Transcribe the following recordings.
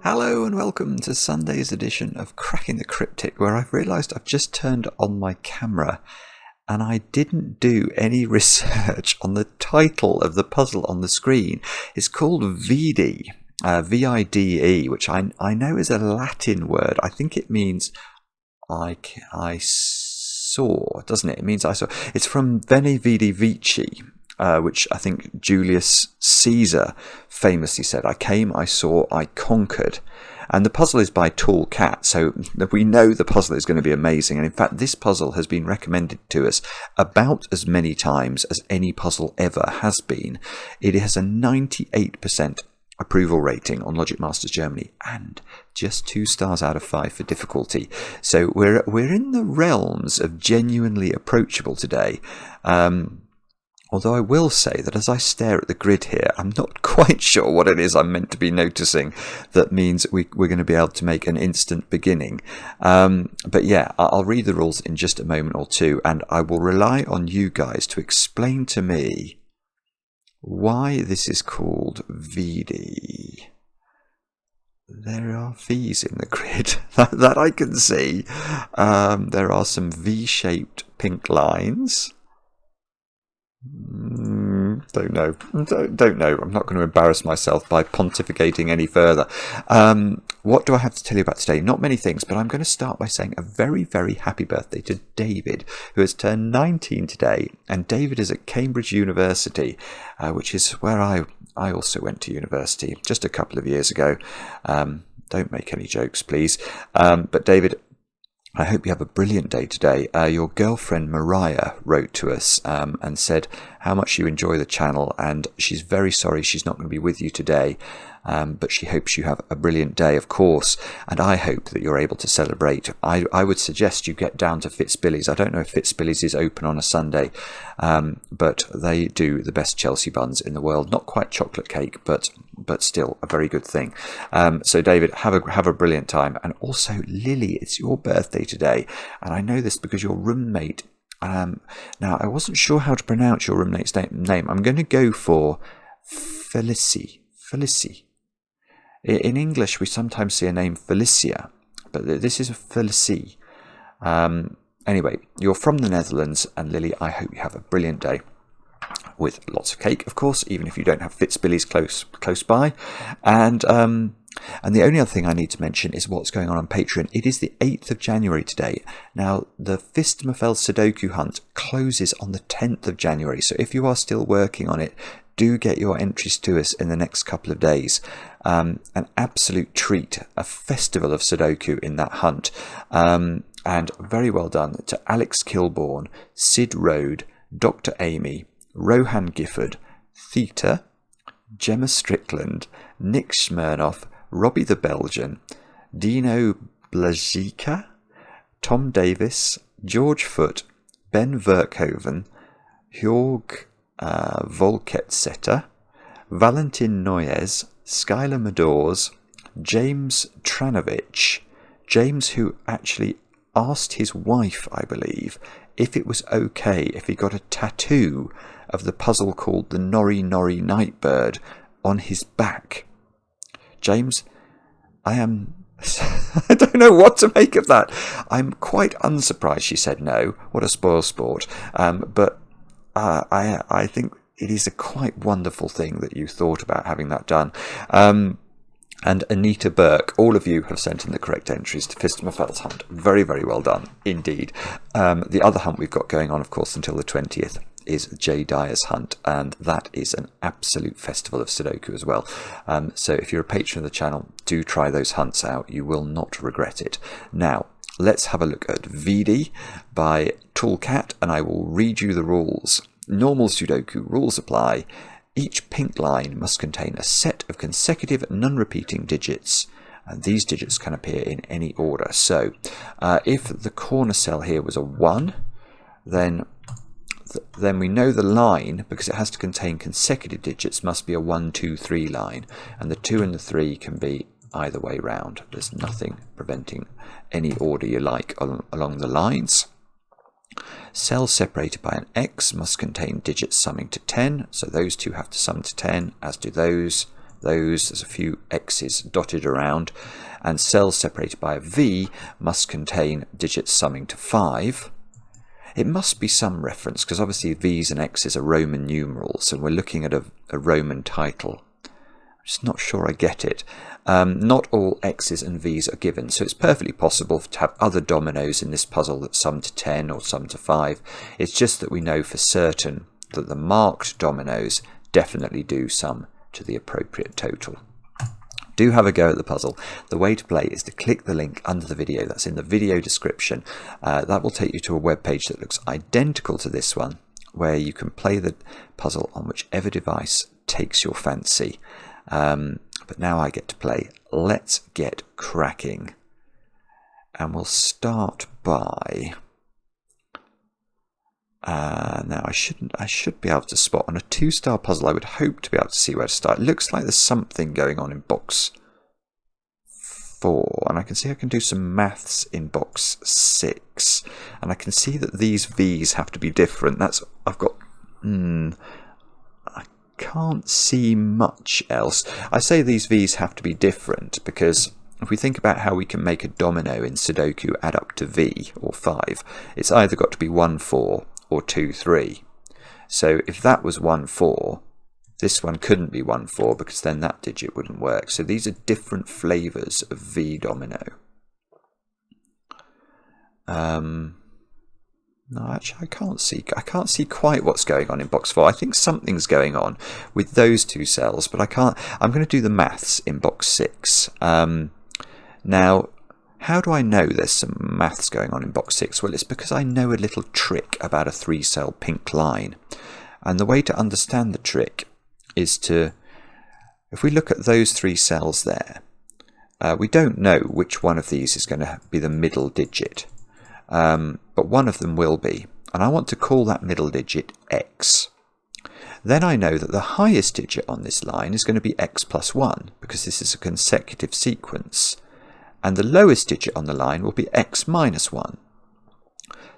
Hello and welcome to Sunday's edition of Cracking the Cryptic, where I've realised I've just turned on my camera and I didn't do any research on the title of the puzzle on the screen. It's called Vide, V-I-D-E, which I know is a Latin word. I think it means I saw, doesn't it? It means I saw. It's from Veni Vidi Vici, which I think Julius Caesar famously said, I came, I saw, I conquered. And the puzzle is by Tallcat, so we know the puzzle is going to be amazing. And in fact, this puzzle has been recommended to us about as many times as any puzzle ever has been. It has a 98% approval rating on Logic Masters Germany and just 2 stars out of 5 for difficulty. So we're in the realms of genuinely approachable today. Although I will say that as I stare at the grid here, I'm not quite sure what it is I'm meant to be noticing that means we're going to be able to make an instant beginning. But yeah, I'll read the rules in just a moment or two, and I will rely on you guys to explain to me why this is called Vide. There are V's in the grid, that I can see. There are some V-shaped pink lines. Don't know. I'm not going to embarrass myself by pontificating any further. What do I have to tell you about today? Not many things, but I'm going to start by saying a very, very happy birthday to David, who has turned 19 today. And David is at Cambridge University, which is where I also went to university just a couple of years ago. Don't make any jokes, please. But David, I hope you have a brilliant day today. Your girlfriend Mariah wrote to us and said how much you enjoy the channel, and she's very sorry she's not going to be with you today, but she hopes you have a brilliant day, of course, and I hope that you're able to celebrate. I would suggest you get down to Fitzbilly's. I don't know if Fitzbilly's is open on a Sunday, but they do the best Chelsea buns in the world. Not quite chocolate cake, but still a very good thing. So David, have a brilliant time. And also Lily, it's your birthday today, and I know this because your roommate, now I wasn't sure how to pronounce your roommate's name. I'm going to go for Felicie. In English we sometimes see a name Felicia, but this is a Felicie. Anyway, you're from the Netherlands, and Lily, I hope you have a brilliant day with lots of cake, of course, even if you don't have Fitzbilly's close by. And the only other thing I need to mention is what's going on Patreon. It is the 8th of January today. Now, the Phistomefel SUDOKU hunt closes on the 10th of January, so if you are still working on it, do get your entries to us in the next couple of days. An absolute treat, a festival of Sudoku in that hunt. And very well done to Alex Kilbourne, Sid Rode, Dr. Amy, Rohan Gifford, Theta, Gemma Strickland, Nick Smirnoff, Robbie the Belgian, Dino Blazika, Tom Davis, George Foote, Ben Verkhoven, Hjorg Volketsetter, Valentin Noyes, Skylar Medors, James Tranovich, James, who actually asked his wife, I believe, if it was okay if he got a tattoo of the puzzle called the Nori Nori Nightbird on his back. James, I don't know what to make of that. I'm quite unsurprised she said no. What a spoil sport. But I think it is a quite wonderful thing that you thought about having that done. And Anita Burke, all of you have sent in the correct entries to Phistomefel's hunt. Very, very well done indeed. The other hunt we've got going on, of course, until the 20th is Jay Dyer's hunt, and that is an absolute festival of Sudoku as well. So if you're a patron of the channel, do try those hunts out. You will not regret it. Now, let's have a look at Vide by Tallcat, and I will read you the rules. Normal Sudoku rules apply. Each pink line must contain a set of consecutive non-repeating digits, and these digits can appear in any order. So if the corner cell here was a 1, then we know the line, because it has to contain consecutive digits, must be a 1, 2, 3 line, and the 2 and the 3 can be either way round. There's nothing preventing any order you like along the lines. Cells separated by an X must contain digits summing to 10, so those two have to sum to 10, as do those there's a few X's dotted around, and cells separated by a V must contain digits summing to 5. It must be some reference, because obviously V's and X's are Roman numerals, and we're looking at a Roman title. I'm just not sure I get it. Not all X's and V's are given, so it's perfectly possible to have other dominoes in this puzzle that sum to 10 or sum to 5. It's just that we know for certain that the marked dominoes definitely do sum to the appropriate total. Do have a go at the puzzle. The way to play is to click the link under the video. That's in the video description. That will take you to a web page that looks identical to this one, where you can play the puzzle on whichever device takes your fancy. But now I get to play. Let's get cracking. And we'll start by... now I should be able to spot on a 2-star puzzle. I would hope to be able to see where to start. It looks like there's something going on in box 4, and I can see I can do some maths in box 6, and I can see that these V's have to be different. I've got I can't see much else. I say these V's have to be different because if we think about how we can make a domino in Sudoku add up to V or 5, it's either got to be 1 4 or 2 3. So if that was 1 4, this one couldn't be 1 4 because then that digit wouldn't work. So these are different flavors of V domino. No, actually I can't see quite what's going on in box 4. I think something's going on with those 2 cells, but I'm going to do the maths in box 6. Now, how do I know there's some maths going on in box 6? Well, it's because I know a little trick about a 3-cell pink line. And the way to understand the trick is if we look at those 3 cells there, we don't know which one of these is going to be the middle digit. But one of them will be. And I want to call that middle digit X. Then I know that the highest digit on this line is going to be X plus 1, because this is a consecutive sequence. And the lowest digit on the line will be X minus 1.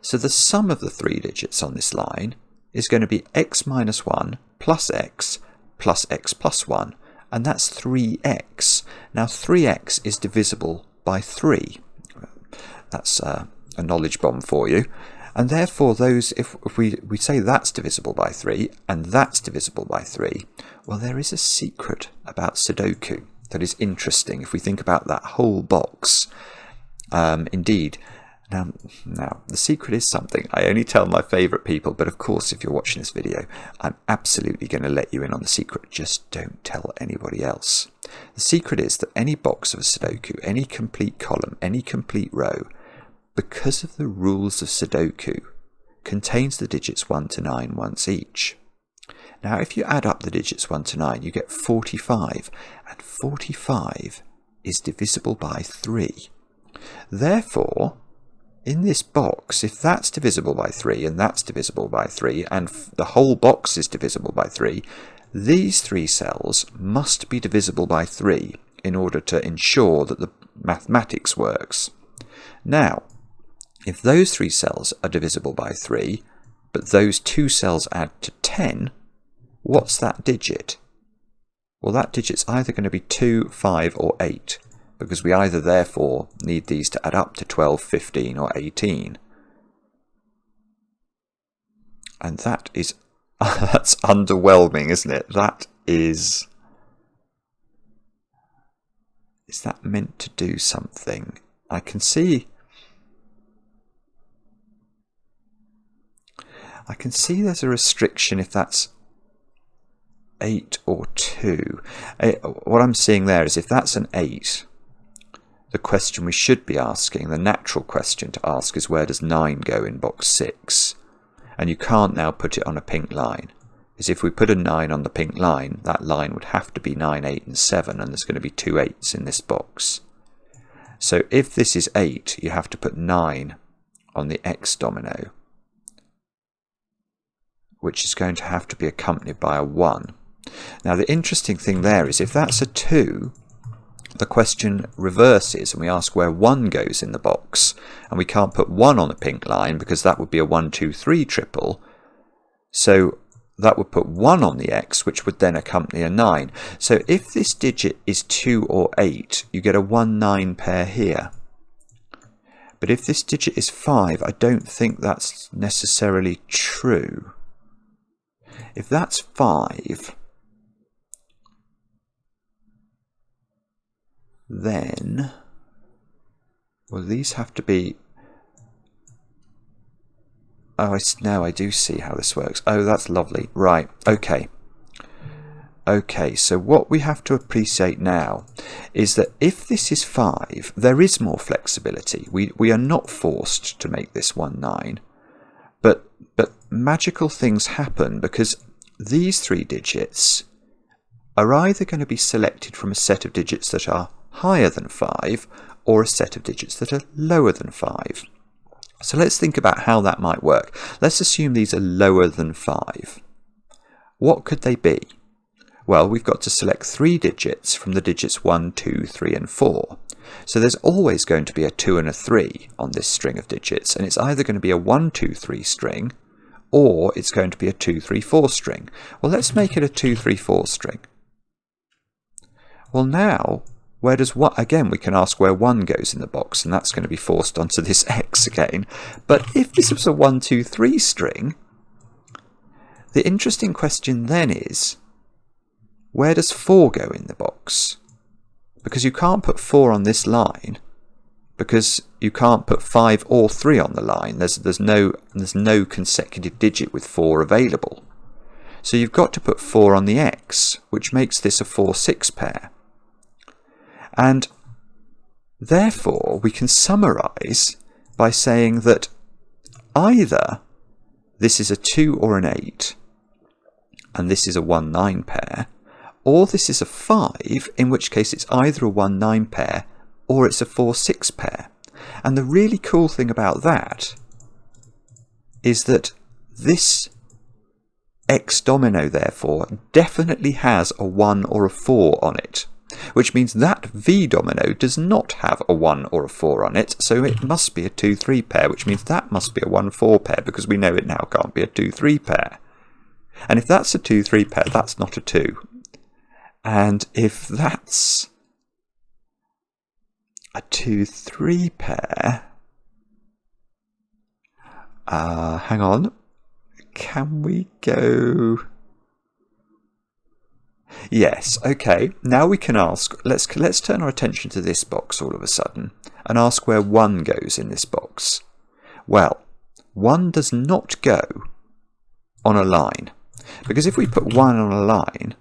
So the sum of the 3 digits on this line is going to be X minus 1 plus X plus 1. And that's 3X. Now 3X is divisible by 3. That's a knowledge bomb for you. And therefore those, if we say that's divisible by 3 and that's divisible by 3, well, there is a secret about Sudoku that is interesting if we think about that whole box. Indeed. Now, the secret is something I only tell my favourite people, but of course if you're watching this video, I'm absolutely going to let you in on the secret. Just don't tell anybody else. The secret is that any box of a Sudoku, any complete column, any complete row, because of the rules of Sudoku, contains the digits 1 to 9 once each. Now, if you add up the digits 1 to 9, you get 45, and 45 is divisible by 3. Therefore, in this box, if that's divisible by 3, and that's divisible by 3, and the whole box is divisible by 3, these 3 cells must be divisible by 3 in order to ensure that the mathematics works. Now, if those 3 cells are divisible by 3, but those 2 cells add to 10, what's that digit? Well, that digit's either going to be 2, 5 or 8, because we either therefore need these to add up to 12, 15 or 18. And that is, that's underwhelming, isn't it? Is that meant to do something? I can see there's a restriction if that's 8 or 2. What I'm seeing there is if that's an 8, the question we should be asking, the natural question to ask, is where does 9 go in box 6? And you can't now put it on a pink line. Because if we put a 9 on the pink line, that line would have to be 9, 8 and 7, and there's going to be 2 8s in this box. So if this is 8, you have to put 9 on the X domino, which is going to have to be accompanied by a 1. Now the interesting thing there is if that's a 2, the question reverses and we ask where 1 goes in the box, and we can't put 1 on the pink line because that would be a 1, 2, 3 triple. So that would put 1 on the X, which would then accompany a 9. So if this digit is 2 or 8, you get a 1-9 pair here. But if this digit is 5, I don't think that's necessarily true. If that's 5, then, well, these have to be... Oh, now I do see how this works. Oh, that's lovely. Right, okay. Okay, so what we have to appreciate now is that if this is 5, there is more flexibility. We are not forced to make this 1-9. But magical things happen because these 3 digits are either going to be selected from a set of digits that are higher than 5 or a set of digits that are lower than 5. So let's think about how that might work. Let's assume these are lower than 5. What could they be? Well, we've got to select 3 digits from the digits 1, 2, 3 and 4. So there's always going to be a 2 and a 3 on this string of digits, and it's either going to be a 1, 2, 3 string or it's going to be a 2, 3, 4 string. Well, let's make it a 2, 3, 4 string. Well, now, where does what? Again, we can ask where 1 goes in the box, and that's going to be forced onto this X again. But if this was a 1, 2, 3 string, the interesting question then is, where does 4 go in the box? Because you can't put 4 on this line, because you can't put 5 or 3 on the line. There's no consecutive digit with 4 available. So you've got to put 4 on the X, which makes this a 4-6 pair. And therefore, we can summarize by saying that either this is a 2 or an 8, and this is a 1-9 pair, or this is a 5, in which case it's either a 1-9 pair or it's a 4-6 pair. And the really cool thing about that is that this X domino, therefore, definitely has a 1 or a 4 on it, which means that V domino does not have a 1 or a 4 on it, so it must be a 2-3 pair, which means that must be a 1-4 pair, because we know it now can't be a 2-3 pair. And if that's a 2-3 pair, that's not a 2. And if that's a 2-3 pair, hang on, can we go... Yes, okay, now we can ask, let's turn our attention to this box all of a sudden and ask where 1 goes in this box. Well, 1 does not go on a line, because if we put 1 on a line,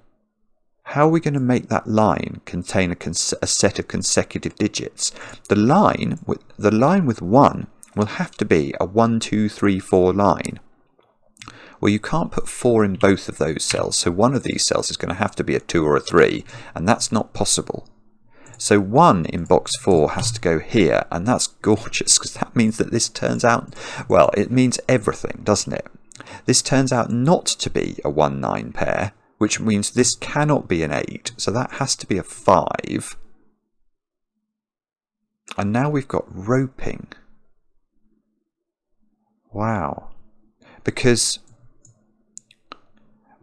how are we going to make that line contain a set of consecutive digits? The line with 1 will have to be a 1, 2, 3, 4 line. Well, you can't put 4 in both of those cells, so one of these cells is going to have to be a 2 or a 3, and that's not possible. So 1 in box 4 has to go here, and that's gorgeous, because that means that this turns out, well, it means everything, doesn't it? This turns out not to be a 1-9 pair, which means this cannot be an 8, so that has to be a 5. And now we've got roping. Wow. Because...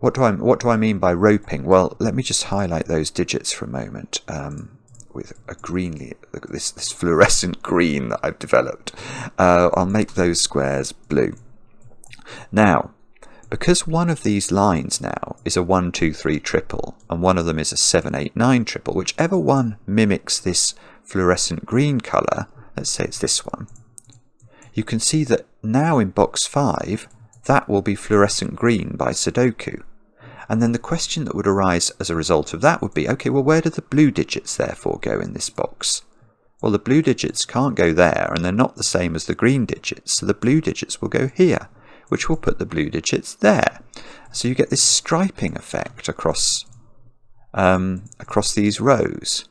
What do I mean by roping? Well, let me just highlight those digits for a moment with a green, this fluorescent green that I've developed. I'll make those squares blue. Now, because one of these lines now is a 1, 2, 3 triple, and one of them is a 7, 8, 9 triple, whichever one mimics this fluorescent green colour, let's say it's this one, you can see that now in box 5, that will be fluorescent green by SUDOKU. And then the question that would arise as a result of that would be, okay, well, where do the blue digits therefore go in this box? Well, the blue digits can't go there, and they're not the same as the green digits, so the blue digits will go here, which will put the blue digits there. So you get this striping effect across these rows.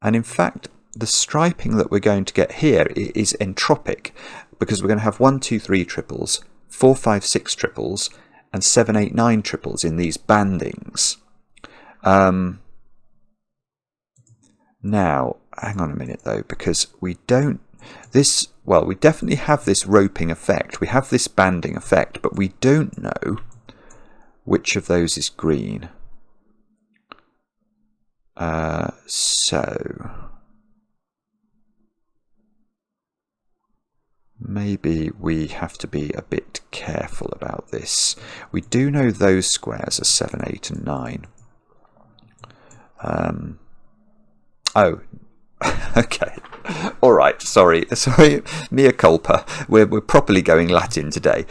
And in fact, the striping that we're going to get here is entropic, because we're going to have 1, 2, 3 triples, 4, 5, 6 triples, and 7, 8, 9 triples in these bandings. Now, hang on a minute though, because we don't... we definitely have this roping effect. We have this banding effect, but we don't know which of those is green. So maybe we have to be a bit careful about this. We do know those squares are 7, 8 and 9. Oh, okay. All right. Sorry. Mea culpa. We're properly going Latin today.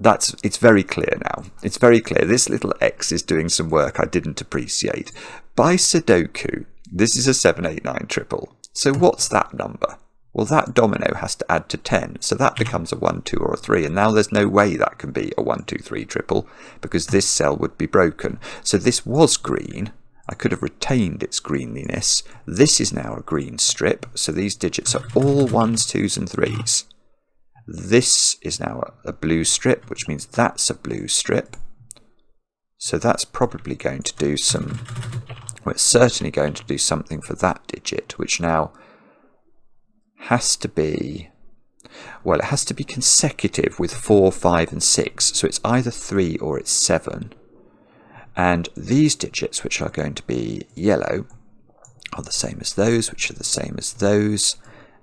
It's very clear now. It's very clear. This little X is doing some work I didn't appreciate. By SUDOKU, this is a 7, 8, 9 triple. So what's that number? Well, that domino has to add to 10, so that becomes a 1, 2 or a 3, and now there's no way that can be a 1, 2, 3 triple, because this cell would be broken. So this was green. I could have retained its greenliness. This is now a green strip, so these digits are all 1s, 2s and 3s. This is now a blue strip, which means that's a blue strip. So that's probably going to do some... Well, it's certainly going to do something for that digit, which now has to be... Well, it has to be consecutive with 4, 5 and 6. So it's either 3 or it's 7. And these digits, which are going to be yellow, are the same as those, which are the same as those.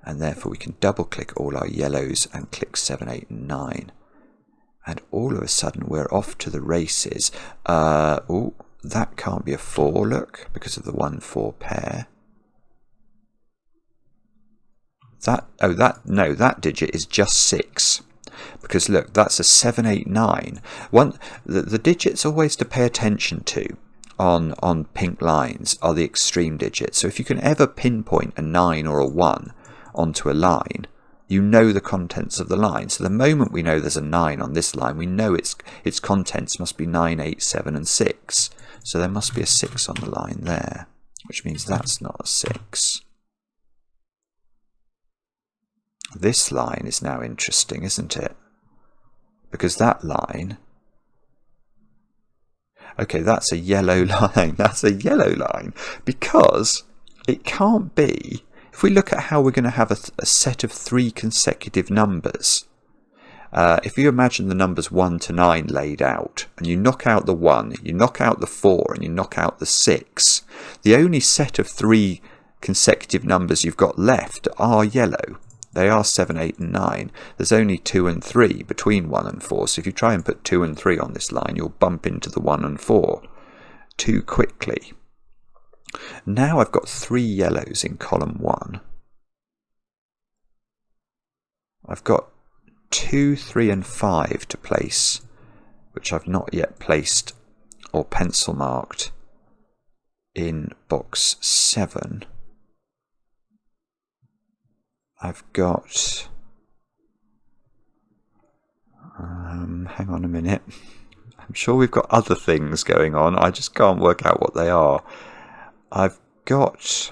And therefore we can double click all our yellows and click 7, 8 and 9. And all of a sudden we're off to the races. Oh, that can't be a 4, look, because of the 1, 4 pair. That digit is just 6. Because look, that's a 7, 8, 9. The digits always to pay attention to on pink lines are the extreme digits. So if you can ever pinpoint a 9 or a 1 onto a line, you know the contents of the line. So the moment we know there's a 9 on this line, we know its contents must be 9, 8, 7 and 6. So there must be a 6 on the line there, which means that's not a 6. This line is now interesting, isn't it? Because that line... Okay, that's a yellow line. That's a yellow line. Because it can't be... If we look at how we're going to have a set of 3 consecutive numbers, if you imagine the numbers 1 to 9 laid out, and you knock out the 1, you knock out the 4, and you knock out the 6, the only set of 3 consecutive numbers you've got left are yellow. They are 7, 8 and 9. There's only 2 and 3 between 1 and 4. So if you try and put 2 and 3 on this line, you'll bump into the 1 and 4 too quickly. Now I've got 3 yellows in column 1. I've got 2, 3 and 5 to place, which I've not yet placed or pencil marked in box 7. I've got, hang on a minute, I'm sure we've got other things going on, I just can't work out what they are. I've got,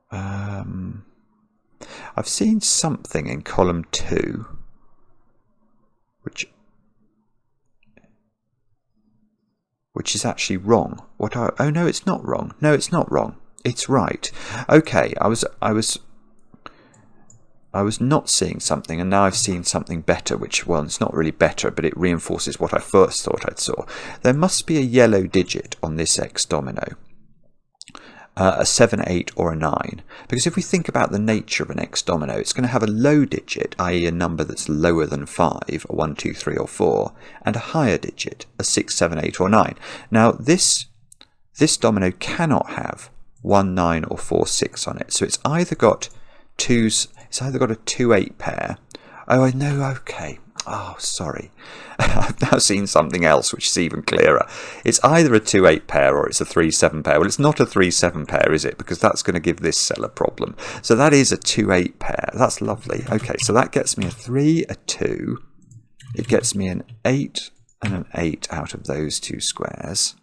I've seen something in column 2, which is actually wrong. Oh no, it's not wrong. No, it's not wrong. It's right. Okay, I was not seeing something, and now I've seen something better, which, well, it's not really better, but it reinforces what I first thought I saw. There must be a yellow digit on this X domino, a 7, 8 or a 9, because if we think about the nature of an X domino, it's going to have a low digit, i.e. a number that's lower than 5, a 1, 2, 3 or 4, and a higher digit, a 6, 7, 8 or 9. Now this domino cannot have 1, 9 or 4, 6 on it. So it's either got it's either got a 2, 8 pair. Oh, I know, okay. Oh, sorry. I've now seen something else which is even clearer. It's either a 2, 8 pair or it's a 3, 7 pair. Well, it's not a 3, 7 pair, is it? Because that's going to give this cell a problem. So that is a 2, 8 pair. That's lovely. Okay, so that gets me a 3, a 2. It gets me an 8 and an 8 out of those 2 squares.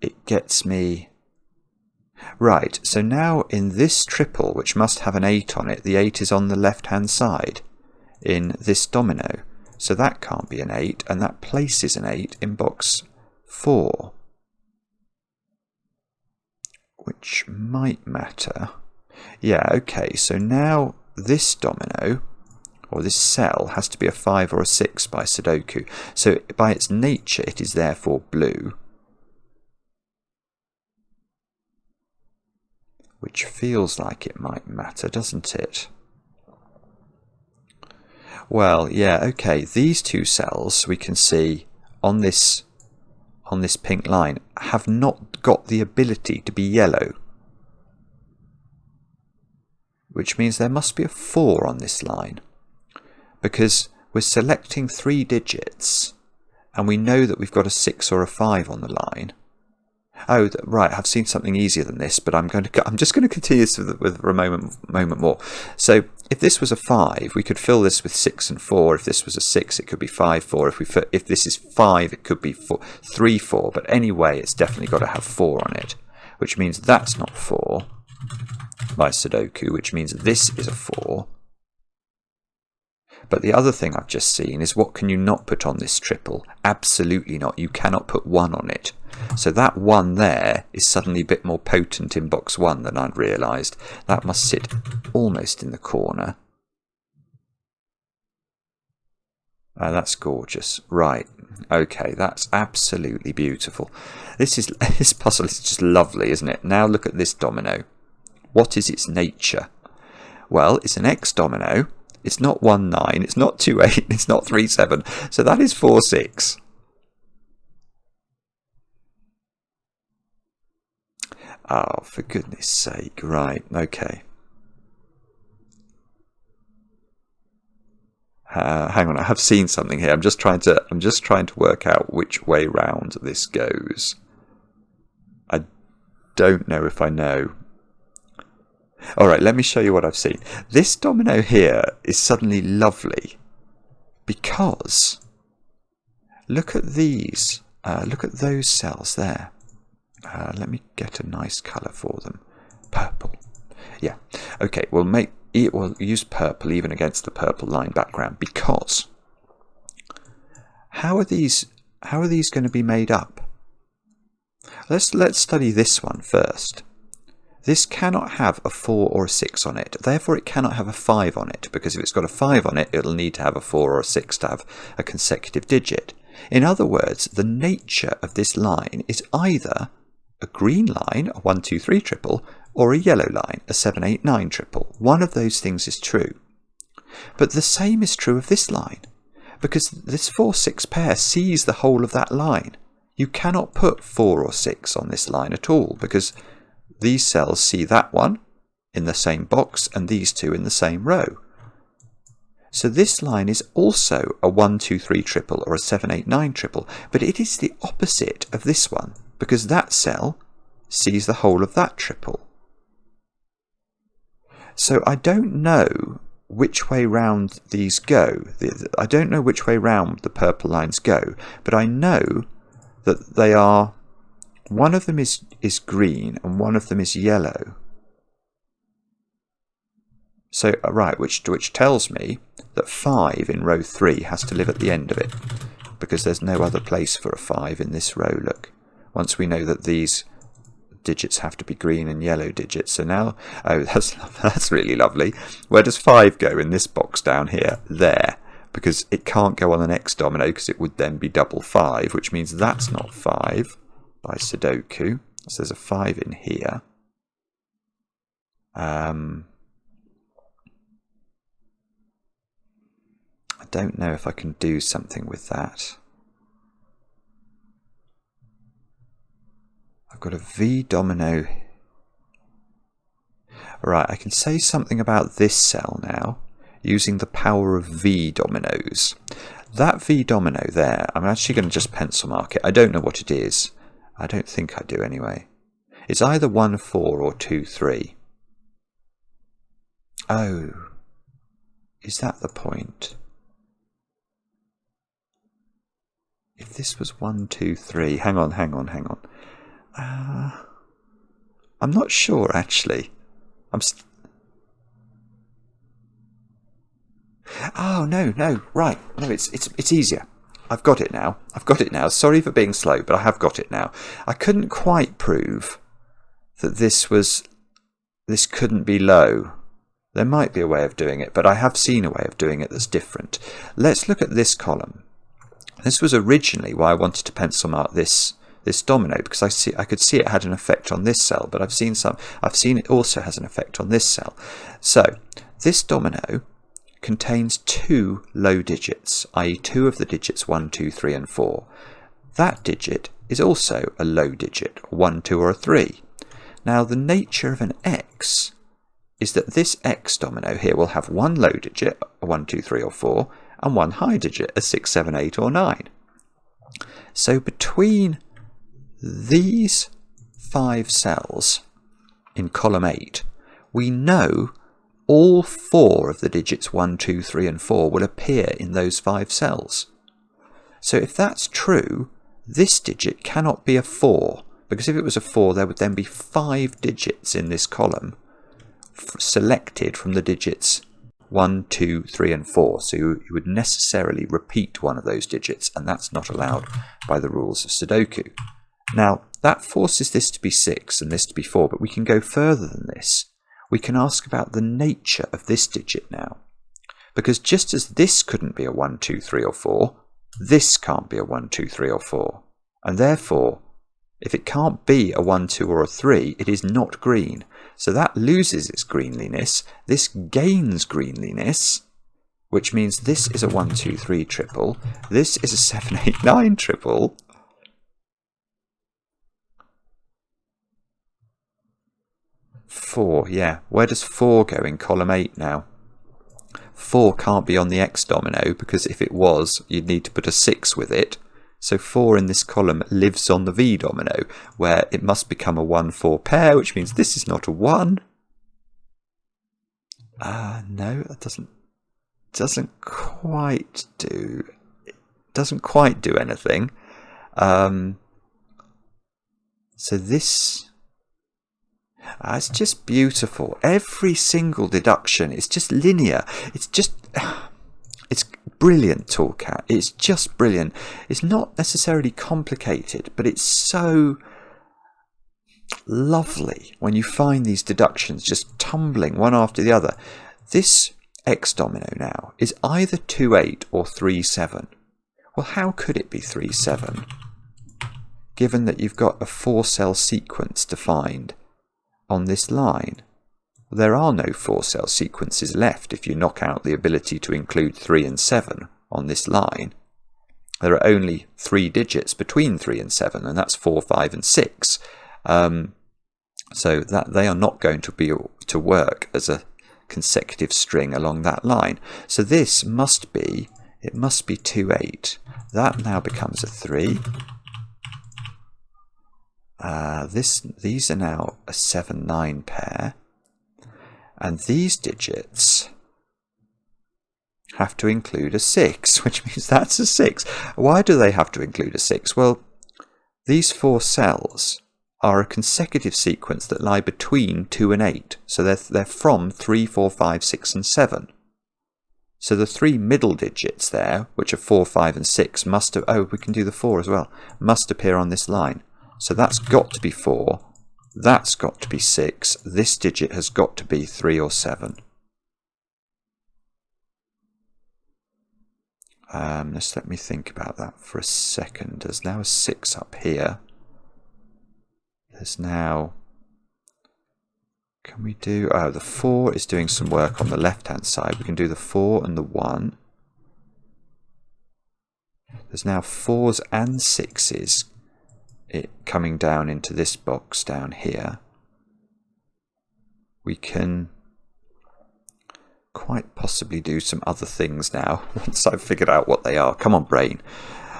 It gets me... Right, so now in this triple, which must have an 8 on it, the 8 is on the left-hand side in this domino. So that can't be an 8, and that places an 8 in box 4. Which might matter. Yeah, okay, so now this domino or this cell has to be a 5 or a 6 by Sudoku. So by its nature, it is therefore blue, which feels like it might matter, doesn't it? Well, yeah, okay, these two cells we can see on this pink line have not got the ability to be yellow, which means there must be a 4 on this line, because we're selecting 3 digits and we know that we've got a 6 or a 5 on the line. Oh, right, I've seen something easier than this, but I'm just going to continue this with a moment more. So if this was a 5, we could fill this with 6 and 4. If this was a 6, it could be 5, 4. If this is 5, it could be 3, 4. But anyway, it's definitely got to have 4 on it, which means that's not 4 by Sudoku, which means this is a 4. But the other thing I've just seen is, what can you not put on this triple? Absolutely not. You cannot put 1 on it. So that 1 there is suddenly a bit more potent in box 1 than I'd realised. That must sit almost in the corner. That's gorgeous. Right. Okay, that's absolutely beautiful. This puzzle is just lovely, isn't it? Now look at this domino. What is its nature? Well, it's an X domino. It's not 1, 9. It's not 2, 8. It's not 3, 7. So that is 4, 6. Oh, for goodness sake. Right, okay. Hang on, I have seen something here. I'm just trying to work out which way round this goes. I don't know if I know. All right, let me show you what I've seen. This domino here is suddenly lovely because look at these. Look at those cells there. Let me get a nice colour for them. Purple. Yeah. Okay, we'll use purple even against the purple line background, because how are these going to be made up? Let's study this one first. This cannot have a 4 or a 6 on it. Therefore, it cannot have a 5 on it, because if it's got a 5 on it, it'll need to have a 4 or a 6 to have a consecutive digit. In other words, the nature of this line is either a green line, a 1, 2, 3 triple, or a yellow line, a 7, 8, 9 triple. One of those things is true. But the same is true of this line, because this 4, 6 pair sees the whole of that line. You cannot put 4 or 6 on this line at all, because these cells see that one in the same box and these two in the same row. So this line is also a 1, 2, 3 triple or a 7, 8, 9 triple, but it is the opposite of this one, because that cell sees the whole of that triple. So I don't know which way round these go. I don't know which way round the purple lines go, but I know that they are, one of them is green and one of them is yellow. So, right, which tells me that 5 in row 3 has to live at the end of it, because there's no other place for a 5 in this row, look. Once we know that these digits have to be green and yellow digits. So now, oh, that's really lovely. Where does 5 go in this box down here? There. Because it can't go on an X domino, because it would then be double 5, which means that's not 5 by Sudoku. So there's a 5 in here. I don't know if I can do something with that. I've got a V domino. Right, I can say something about this cell now, using the power of V dominoes. That V domino there, I'm actually going to just pencil mark it. I don't know what it is. I don't think I do anyway. It's either 1, 4 or 2, 3. Oh, is that the point? If this was 1, 2, 3, hang on. I'm not sure actually. Oh no, right. No, it's easier. I've got it now. Sorry for being slow, but I have got it now. I couldn't quite prove that this couldn't be low. There might be a way of doing it, but I have seen a way of doing it that's different. Let's look at this column. This was originally why I wanted to pencil mark this domino, because I could see it had an effect on this cell, but I've seen it also has an effect on this cell. So this domino contains 2 low digits, i.e. 2 of the digits 1, 2, 3 and 4. That digit is also a low digit, 1, 2 or a 3. Now the nature of an X is that this X domino here will have 1 low digit, a 1, 2, 3 or 4, and 1 high digit, a 6, 7, 8 or 9. So between these 5 cells in column 8, we know all 4 of the digits 1, 2, 3 and 4 will appear in those 5 cells. So if that's true, this digit cannot be a 4, because if it was a 4 there would then be 5 digits in this column selected from the digits 1, 2, 3 and 4. So you would necessarily repeat one of those digits, and that's not allowed by the rules of Sudoku. Now that forces this to be 6 and this to be 4, but we can go further than this. We can ask about the nature of this digit now, because just as this couldn't be a 1, 2, 3 or 4, this can't be a 1, 2, 3 or 4, and therefore if it can't be a 1, 2 or a 3, it is not green. So that loses its greenliness. This gains greenliness, which means this is a 1, 2, 3 triple. This is a 7, 8, 9 triple. Four, yeah. Where does 4 go in column 8 now? 4 can't be on the X domino, because if it was, you'd need to put a 6 with it. So 4 in this column lives on the V domino, where it must become a 1, 4 pair, which means this is not a 1. No, that doesn't quite do anything. So this, it's just beautiful. Every single deduction is just linear. It's brilliant, Tallcat. It's just brilliant. It's not necessarily complicated, but it's so lovely when you find these deductions just tumbling one after the other. This X domino now is either 2, 8 or 3, 7. Well, how could it be 3, 7, given that you've got a 4-cell sequence defined on this line? There are no 4-cell sequences left if you knock out the ability to include 3 and 7 on this line. There are only 3 digits between 3 and 7, and that's 4, 5 and 6. So that they are not going to work as a consecutive string along that line. So this must be 2, 8. That now becomes a 3. These are now a 7, 9 pair. And these digits have to include a 6, which means that's a 6. Why do they have to include a 6? Well, these 4 cells are a consecutive sequence that lie between 2 and 8. So they're from 3, 4, 5, 6 and 7. So the 3 middle digits there, which are 4, 5 and 6, must have... Oh, we can do the 4 as well. Must appear on this line. So that's got to be 4. That's got to be 6. This digit has got to be 3 or 7. Just let me think about that for a second. There's now a 6 up here. There's now... Can we do... Oh, the 4 is doing some work on the left-hand side. We can do the 4 and the 1. There's now 4s and 6s coming down into this box down here. We can quite possibly do some other things now once I've figured out what they are. Come on, brain.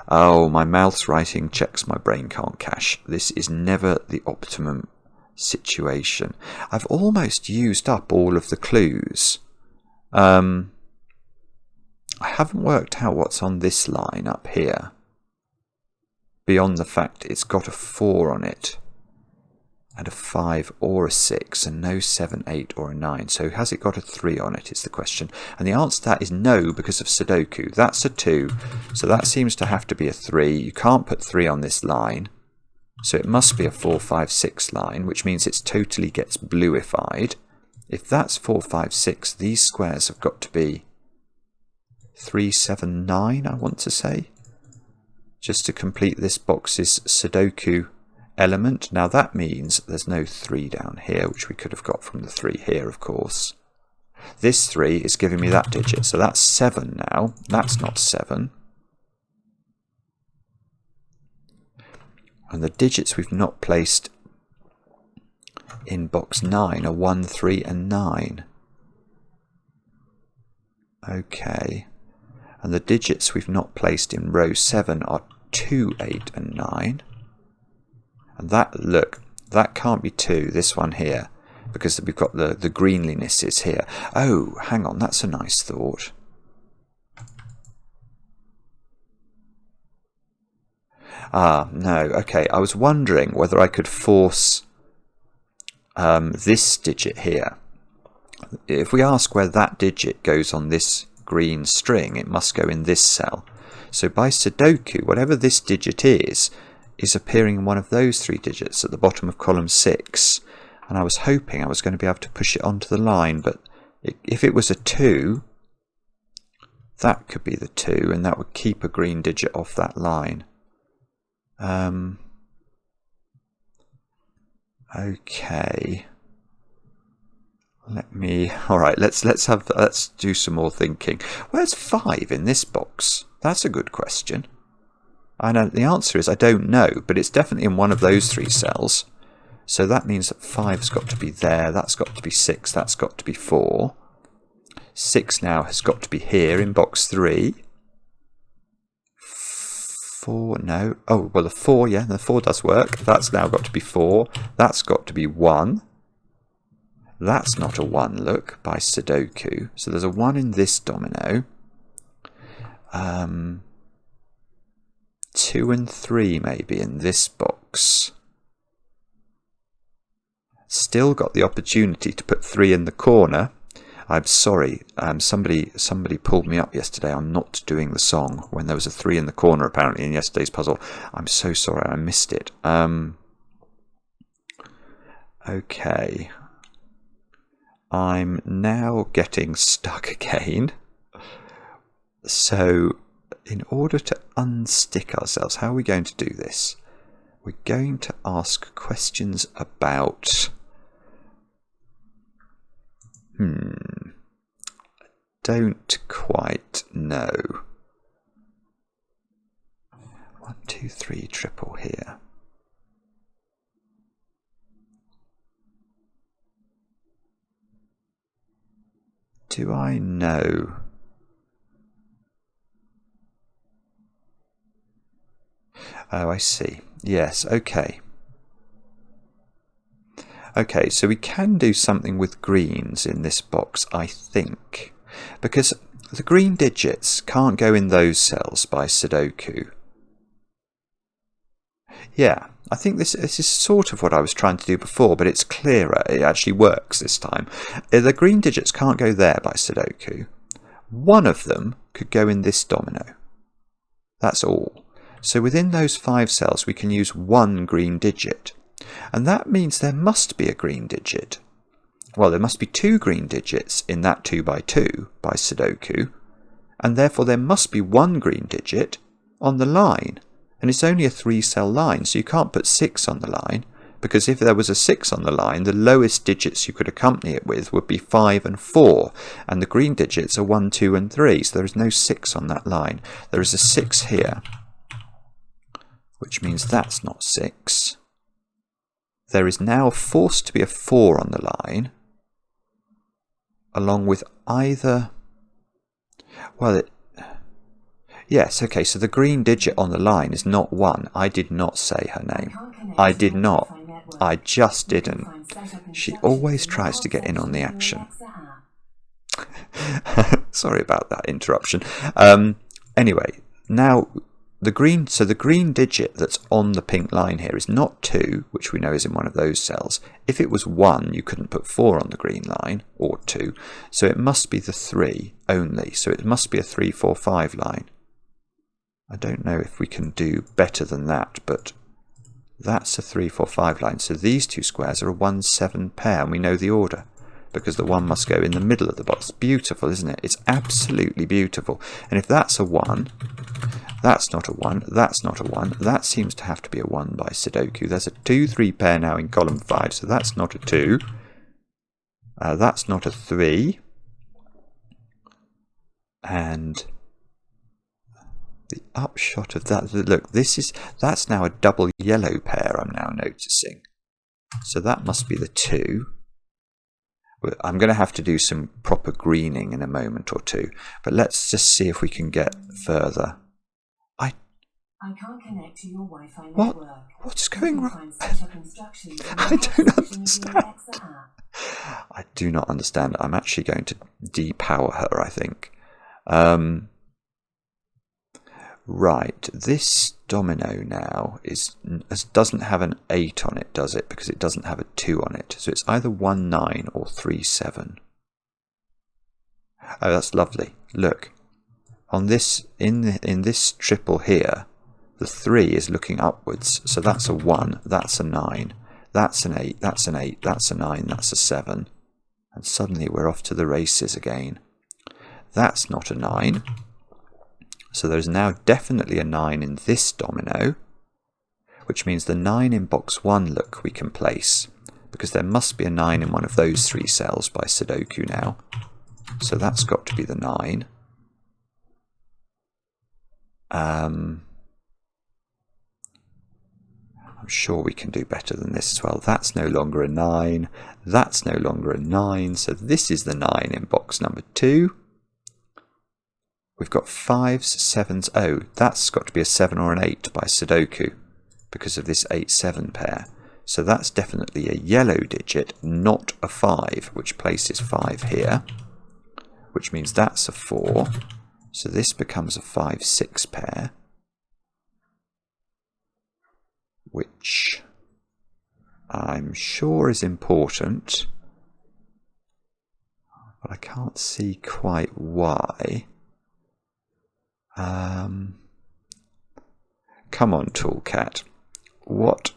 Oh, my mouth's writing checks my brain can't cache. This is never the optimum situation. I've almost used up all of the clues. I haven't worked out what's on this line up here, beyond the fact it's got a 4 on it, and a 5 or a 6, and no 7, 8 or a 9. So has it got a 3 on it is the question. And the answer to that is no, because of Sudoku. That's a 2, so that seems to have to be a 3. You can't put 3 on this line, so it must be a 4, 5, 6 line, which means it totally gets bluified if that's 4, 5, 6, these squares have got to be 3, 7, 9, I want to say, just to complete this box's Sudoku element. Now that means there's no 3 down here, which we could have got from the 3 here, of course. This 3 is giving me that digit, so that's 7 now. That's not 7. And the digits we've not placed in box 9 are 1, 3 and 9. Okay. And the digits we've not placed in row 7 are 2, 8 and 9. And that, look, that can't be 2, this one here, because we've got the greenliness is here. Oh, hang on, that's a nice thought. Ah, no, okay, I was wondering whether I could force this digit here. If we ask where that digit goes on this green string, it must go in this cell. So by Sudoku, whatever this digit is appearing in one of those 3 digits at the bottom of column 6. And I was hoping I was going to be able to push it onto the line, but if it was a 2, that could be the 2, and that would keep a green digit off that line. Okay. Alright, let's do some more thinking. Where's 5 in this box? That's a good question. I know the answer is I don't know, but it's definitely in one of those 3 cells. So that means that 5's got to be there, that's got to be 6, that's got to be 4. 6 now has got to be here in box 3. 4, no. Oh, well the 4, yeah, the 4 does work. That's now got to be 4. That's got to be 1. That's not a 1, look, by Sudoku. So there's a 1 in this domino. 2 and 3 maybe in this box. Still got the opportunity to put 3 in the corner. I'm sorry, somebody pulled me up yesterday. I'm not doing the song when there was a 3 in the corner apparently in yesterday's puzzle. I'm so sorry, I missed it. Okay. I'm now getting stuck again. So, in order to unstick ourselves, how are we going to do this? We're going to ask questions about... Don't quite know. 1, 2, 3, triple here. Do I know? Oh, I see. Yes, okay. Okay, so we can do something with greens in this box, I think. Because the green digits can't go in those cells by Sudoku. Yeah, I think this is sort of what I was trying to do before, but it's clearer. It actually works this time. The green digits can't go there by Sudoku. One of them could go in this domino. That's all. So within those 5 cells we can use 1 green digit. And that means there must be a green digit. Well, there must be 2 green digits in that 2 by 2 by Sudoku, and therefore there must be 1 green digit on the line. And it's only a 3-cell line, so you can't put 6 on the line, because if there was a 6 on the line, the lowest digits you could accompany it with would be 5 and 4, and the green digits are 1, 2 and 3, so there is no 6 on that line. There is a 6 here, which means that's not 6. There is now forced to be a 4 on the line, along with either... Well, yes, okay, so the green digit on the line is not 1. I did not say her name. I did not. I just didn't. She always tries to get in on the action. Sorry about that interruption. Anyway, now... The green digit that's on the pink line here is not 2, which we know is in one of those cells. If it was 1, you couldn't put 4 on the green line, or 2. So it must be the 3 only. So it must be a 3, 4, 5 line. I don't know if we can do better than that, but that's a 3, 4, 5 line. So these 2 squares are a 1, 7 pair, and we know the order. because the 1 must go in the middle of the box. Beautiful, isn't it? It's absolutely beautiful. And if that's a 1, that's not a 1, that's not a 1, that seems to have to be a 1 by Sudoku. There's a 2-3 pair now in column 5, so that's not a 2. That's not a 3. And the upshot of that, look, that's now a double yellow pair I'm now noticing. So that must be the 2. I'm going to have to do some proper greening in a moment or two, but let's just see if we can get further. I can't connect to your Wi-Fi network. What's going wrong? I don't understand. I do not understand. I'm actually going to depower her, I think. Right, this domino now doesn't have an 8 on it, does it? Because it doesn't have a 2 on it. So it's either 1, 9 or 3, 7. Oh, that's lovely. Look, on this in this triple here, the 3 is looking upwards. So that's a 1, that's a 9, that's an 8, that's an 8, that's a 9, that's a 7. And suddenly we're off to the races again. That's not a 9. So there's now definitely a 9 in this domino, which means the 9 in box 1, look, we can place, because there must be a 9 in one of those 3 cells by Sudoku now. So that's got to be the 9. I'm sure we can do better than this as well. That's no longer a 9. That's no longer a 9. So this is the 9 in box number 2. We've got 5s, 7s. Oh, that's got to be a 7 or an 8 by Sudoku because of this 8-7 pair. So that's definitely a yellow digit, not a 5, which places 5 here, which means that's a 4. So this becomes a 5-6 pair, which I'm sure is important, but I can't see quite why. Come on, Tallcat. What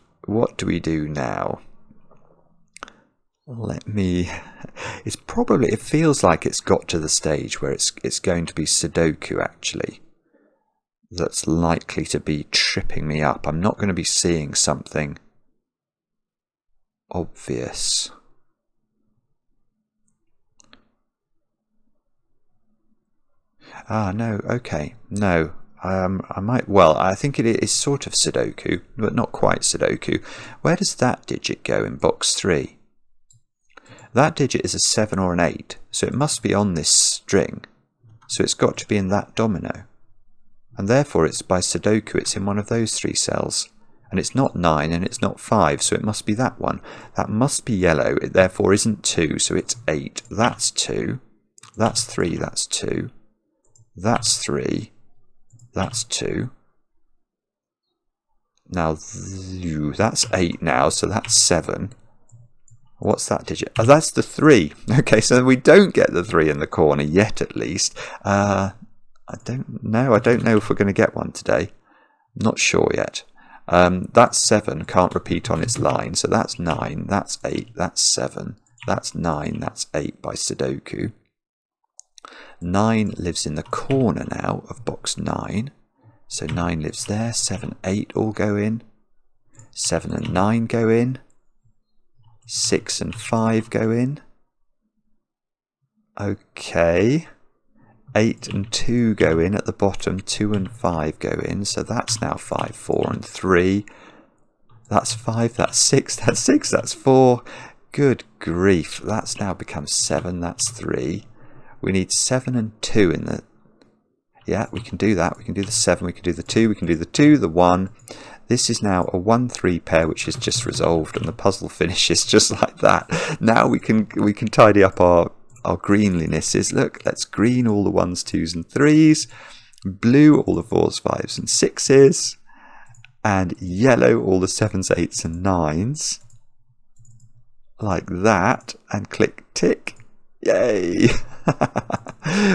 do we do now? Let me. It feels like it's got to the stage where it's going to be Sudoku actually that's likely to be tripping me up. I'm not going to be seeing something obvious. Ah, no, okay, no. I might. Well, I think it is sort of Sudoku, but not quite Sudoku. Where does that digit go in box 3? That digit is a 7 or an 8, so it must be on this string. So it's got to be in that domino. And therefore it's by Sudoku, it's in one of those 3 cells. And it's not 9 and it's not 5, so it must be that one. That must be yellow, it therefore isn't 2, so it's 8. That's 2. That's 3, that's 2. That's 3. That's 2. Now, that's 8 now, so that's 7. What's that digit? Oh, that's the 3. Okay, so we don't get the 3 in the corner yet, at least. I don't know. I don't know if we're going to get one today. Not sure yet. That's 7. Can't repeat on its line. So that's 9. That's 8. That's 7. That's 9. That's 8 by Sudoku. 9 lives in the corner now of box 9. So 9 lives there. 7, 8 all go in. 7 and 9 go in. 6 and 5 go in. Okay. 8 and 2 go in at the bottom. 2 and 5 go in. So that's now 5, 4 and 3. That's 5, that's 6, that's 6, that's 4. Good grief. That's now become 7, that's 3. We need 7 and 2 in the... Yeah, we can do that. We can do the 7, we can do the 2, we can do the 2, the 1. This is now a 1-3 pair, which is just resolved, and the puzzle finishes just like that. Now we can tidy up our greenlinesses. Look, let's green all the 1s, 2s and 3s, blue all the 4s, 5s and 6s, and yellow all the 7s, 8s and 9s. Like that, and click tick. Yay!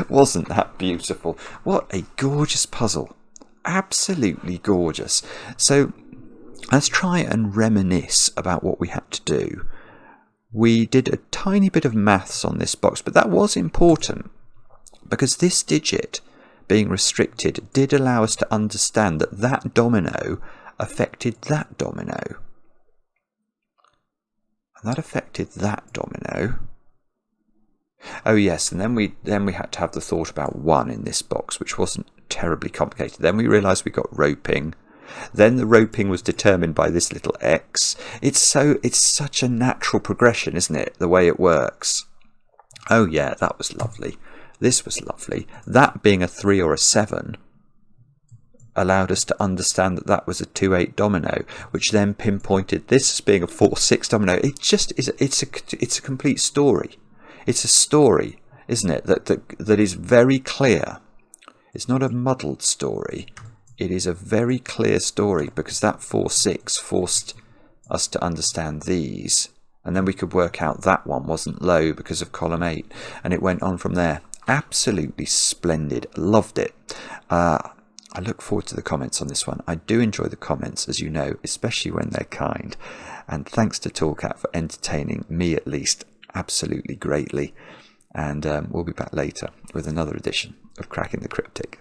Wasn't that beautiful? What a gorgeous puzzle. Absolutely gorgeous. So let's try and reminisce about what we had to do. we did a tiny bit of maths on this box, but that was important because this digit being restricted did allow us to understand that that domino affected that domino. And that affected that domino. Oh yes, and then we had to have the thought about 1 in this box, which wasn't terribly complicated. Then we realised we got roping. Then the roping was determined by this little X. It's such a natural progression, isn't it? The way it works. Oh yeah, that was lovely. This was lovely. That being a 3 or a 7 allowed us to understand that that was a 2-8 domino, which then pinpointed this as being a 4-6 domino. It just is. It's a complete story. It's a story, isn't it? That is very clear. It's not a muddled story. It is a very clear story because that 4-6 forced us to understand these. And then we could work out that one wasn't low because of column 8. And it went on from there. Absolutely splendid. Loved it. I look forward to the comments on this one. I do enjoy the comments, as you know, especially when they're kind. And thanks to Tallcat for entertaining me, at least, absolutely greatly. And we'll be back later with another edition of Cracking the Cryptic.